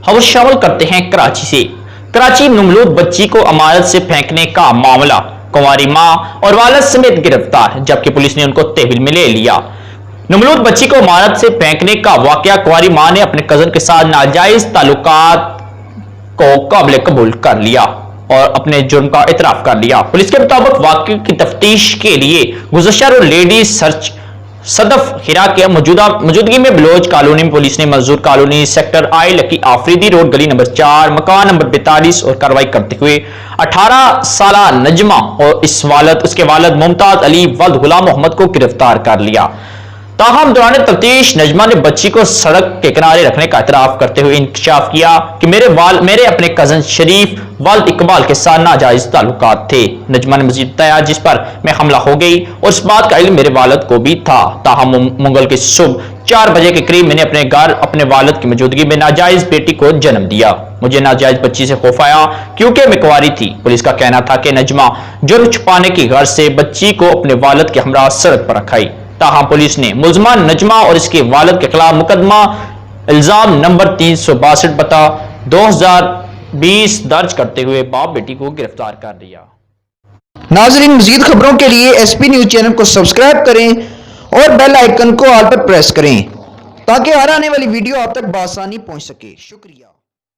खबर शामिल करते हैं कराची से। कराची नमलूद बच्ची को अमानत से फेंकने का मामला, कुंवारी मां और वालिद समेत गिरफ्तार, जबकि पुलिस ने उनको तहवील में ले लिया। नमलूद बच्ची को अमानत से फेंकने का वाकया कुंवारी मां ने अपने कजन के साथ नाजायज ताल्लुकात को काबिल कबूल कर लिया और अपने जुर्म का इतराफ कर लिया। पुलिस के मुताबिक वाकये की तफ्तीश के लिए गुज़श्ता रोज लेडी सर्च सदफ हिरा के मौजूदगी में बलोच कॉलोनी में पुलिस ने मजदूर कॉलोनी सेक्टर आई लकी आफरीदी रोड गली नंबर 4 मकान नंबर 42 और कार्रवाई करते हुए 18 साला नजमा और उसके वालिद मुमताज अली वल्द गुलाम मोहम्मद को गिरफ्तार कर लिया। ताहम दौरान तफ्तीश नजमा ने बच्ची को सड़क के किनारे रखने का इतराफ करते हुए इंकशाफ किया कि मेरे अपने कजन शरीफ वालिद इकबाल के साथ नाजायज ताल्लुकात थे। नजमा ने मजीद बताया, जिस पर मैं हमला हो गई और इस बात का इल्म मेरे वालिद को भी था। ताहम मंगल की सुबह 4 बजे के करीब मैंने अपने घर अपने वालिद की मौजूदगी में नाजायज बेटी को जन्म दिया। मुझे नाजायज बच्ची से खौफ आया क्योंकि मैं कुंवारी थी। पुलिस का कहना था कि नजमा जुर्म छुपाने की गर्ज से बच्ची को अपने वालिद के हमरा सड़क पर रखाई। ताहम पुलिस ने मुलजमान नजमा और इसके वालिद के खिलाफ मुकदमा इल्जाम नंबर 362/2020 दर्ज करते हुए बाप बेटी को गिरफ्तार कर लिया। नाजरीन, मजीद खबरों के लिए SP न्यूज चैनल को सब्सक्राइब करें और बेल आइकन को ऑल पर प्रेस करें ताकि हर आने वाली वीडियो आप तक बआसानी पहुंच सके। शुक्रिया।